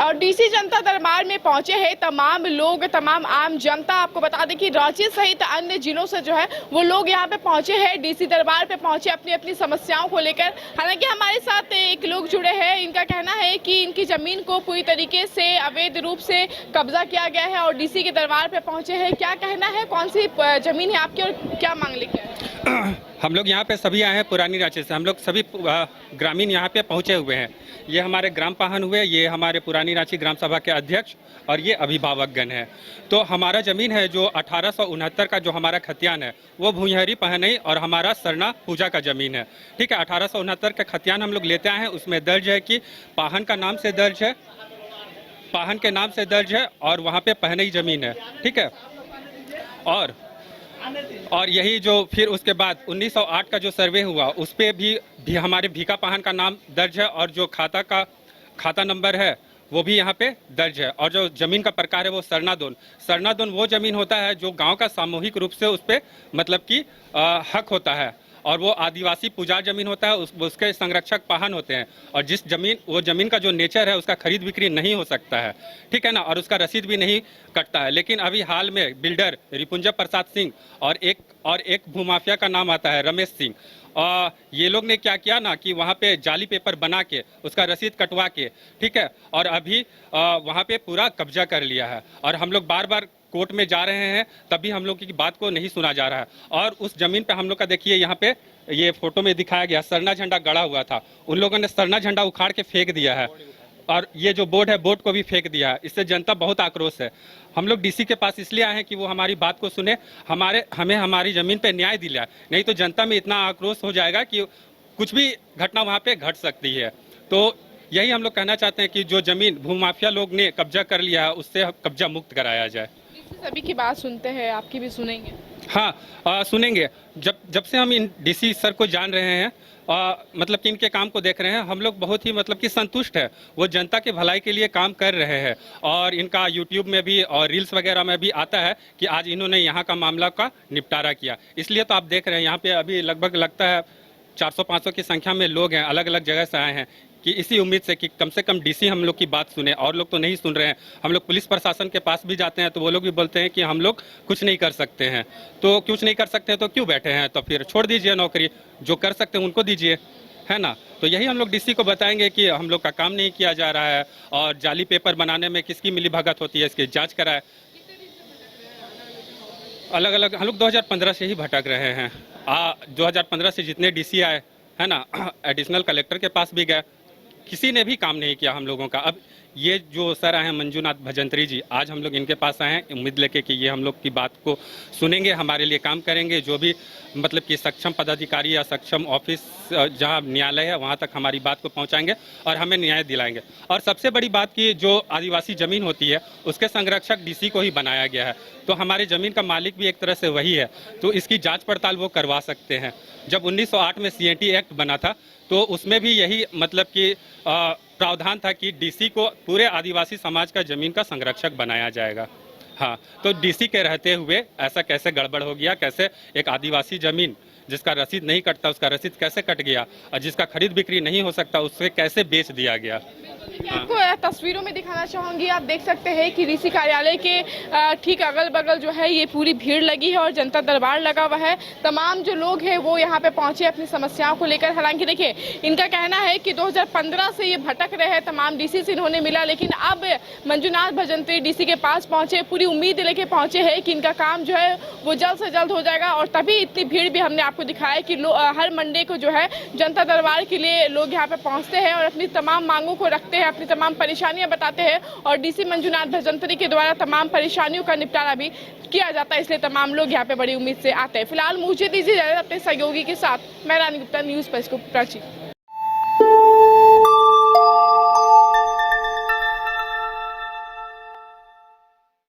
और डीसी जनता दरबार में पहुंचे हैं तमाम लोग, तमाम आम जनता। आपको बता दें कि रांची सहित अन्य जिलों से जो है वो लोग यहां पे पहुंचे हैं, डीसी दरबार पे पहुंचे अपनी अपनी समस्याओं को लेकर। हालांकि हमारे साथ एक लोग जुड़े हैं, इनका कहना है कि इनकी जमीन को पूरी तरीके से अवैध रूप से कब्जा किया गया है और डीसी के दरबार पे पहुंचे हैं। क्या कहना है, कौन सी जमीन है आपकी और क्या मांग लेके आए? हम लोग यहाँ पे सभी आए हैं पुरानी रांची से। हम लोग सभी ग्रामीण यहाँ पे पहुँचे हुए हैं। ये हमारे ग्राम पाहन हुए, ये हमारे पुरानी रांची ग्राम सभा के अध्यक्ष और ये अभिभावकगण है। तो हमारा ज़मीन है जो 1869 का जो हमारा खतियान है वो भुइहरी पहनई और हमारा सरना पूजा का ज़मीन है। ठीक है, 1869 का खतियान हम लोग लेते आए हैं। उसमें दर्ज है कि पाहन का नाम से दर्ज है, पाहन के नाम से दर्ज है और वहाँ पे पहनई ज़मीन है। ठीक है, और यही जो फिर उसके बाद 1908 का जो सर्वे हुआ उस पर भी हमारे भीका पाहन का नाम दर्ज है और जो खाता नंबर है वो भी यहाँ पे दर्ज है। और जो ज़मीन का प्रकार है वो सरनादोन वो ज़मीन होता है जो गांव का सामूहिक रूप से उस पर मतलब कि हक होता है और वो आदिवासी पुजार ज़मीन होता है, उसके संरक्षक पाहन होते हैं। और वो ज़मीन का जो नेचर है उसका खरीद बिक्री नहीं हो सकता है, ठीक है ना, और उसका रसीद भी नहीं कटता है। लेकिन अभी हाल में बिल्डर रिपुंजय प्रसाद सिंह और एक भूमाफिया का नाम आता है रमेश सिंह, ये लोग ने क्या किया ना कि वहाँ पे जाली पेपर बना के उसका रसीद कटवा के, ठीक है, और अभी वहाँ पे पूरा कब्जा कर लिया है। और हम लोग बार बार कोर्ट में जा रहे हैं तभी हम लोग की बात को नहीं सुना जा रहा है। और उस जमीन पे हम लोग का देखिए यहाँ पे ये फोटो में दिखाया गया सरना झंडा गड़ा हुआ था, उन लोगों ने सरना झंडा उखाड़ के फेंक दिया है और ये जो बोर्ड है बोर्ड को भी फेंक दिया है। इससे जनता बहुत आक्रोश है। हम लोग डीसी के पास इसलिए आए हैं कि वो हमारी बात को सुने, हमें हमारी ज़मीन पे न्याय दिलाए, नहीं तो जनता में इतना आक्रोश हो जाएगा कि कुछ भी घटना वहाँ पे घट सकती है। तो यही हम लोग कहना चाहते हैं कि जो ज़मीन भूमाफिया लोग ने कब्जा कर लिया है उससे कब्जा मुक्त कराया जाए। सभी की बात सुनते हैं, आपकी भी सुनेंगे? हाँ, सुनेंगे। जब से हम इन डीसी सर को जान रहे हैं, मतलब कि इनके काम को देख रहे हैं, हम लोग बहुत ही मतलब कि संतुष्ट है। वो जनता के भलाई के लिए काम कर रहे हैं और इनका यूट्यूब में भी और रील्स वगैरह में भी आता है कि आज इन्होंने यहाँ का मामला का निपटारा किया। इसलिए तो आप देख रहे हैं यहाँ पे अभी लगभग लगता है 400-500 की संख्या में लोग हैं, अलग अलग जगह से आए हैं कि इसी उम्मीद से कि कम से कम डीसी हम लोग की बात सुने। और लोग तो नहीं सुन रहे हैं। हम लोग पुलिस प्रशासन के पास भी जाते हैं तो वो लोग भी बोलते हैं कि हम लोग कुछ नहीं कर सकते हैं। तो कुछ नहीं कर सकते हैं तो क्यों बैठे हैं, तो फिर छोड़ दीजिए नौकरी, जो कर सकते हैं उनको दीजिए, है ना। तो यही हम लोग डीसी को बताएंगे कि हम लोग का काम नहीं किया जा रहा है और जाली पेपर बनाने में किसकी मिलीभगत होती है इसकी जाँच कराए। अलग अलग हम लोग 2015 से ही भटक रहे हैं। 2015 से जितने डीसी आए है ना, एडिशनल कलेक्टर के पास भी गए, किसी ने भी काम नहीं किया हम लोगों का। अब ये जो सर आए हैं मंजूनाथ भजंत्री जी, आज हम लोग इनके पास आए हैं उम्मीद लेके कि ये हम लोग की बात को सुनेंगे, हमारे लिए काम करेंगे। जो भी मतलब कि सक्षम पदाधिकारी या सक्षम ऑफिस जहां न्यायालय है वहां तक हमारी बात को पहुंचाएंगे और हमें न्याय दिलाएंगे। और सबसे बड़ी बात कि जो आदिवासी ज़मीन होती है उसके संरक्षक डीसी को ही बनाया गया है, तो हमारी ज़मीन का मालिक भी एक तरह से वही है, तो इसकी जाँच पड़ताल वो करवा सकते हैं। जब 1908 में CNT एक्ट बना था तो उसमें भी यही मतलब कि प्रावधान था कि डीसी को पूरे आदिवासी समाज का ज़मीन का संरक्षक बनाया जाएगा। हाँ, तो डीसी के रहते हुए ऐसा कैसे गड़बड़ हो गया, कैसे एक आदिवासी ज़मीन जिसका रसीद नहीं कटता उसका रसीद कैसे कट गया और जिसका खरीद बिक्री नहीं हो सकता उससे कैसे बेच दिया गया। आपको तस्वीरों में दिखाना चाहूंगी, आप देख सकते हैं कि डीसी कार्यालय के ठीक अगल बगल जो है ये पूरी भीड़ लगी है और जनता दरबार लगा हुआ है। तमाम जो लोग हैं वो यहाँ पे पहुंचे अपनी समस्याओं को लेकर। हालांकि देखिए इनका कहना है कि 2015 से ये भटक रहे हैं, तमाम डीसी से इन्होंने मिला, लेकिन अब मंजूनाथ भजंत्री डीसी के पास पहुंचे, पूरी उम्मीद लेके पहुंचे है कि इनका काम जो है वो जल्द से जल्द हो जाएगा। और तभी इतनी भीड़ भी हमने आपको दिखाया कि हर मंडे को जो है जनता दरबार के लिए लोग यहाँ पे पहुँचते हैं और अपनी तमाम मांगों को रखते हैं, अपनी तमाम परेशानियां बताते हैं और डीसी मंजूनाथ भजंत्री के द्वारा तमाम परेशानियों का निपटारा भी किया जाता है। इसलिए तमाम लोग यहाँ पे बड़ी उम्मीद से आते हैं। फिलहाल मुझे दीजिए अपने सहयोगी के साथ, मैं रानी गुप्ता, न्यूज़ 5 को प्राची।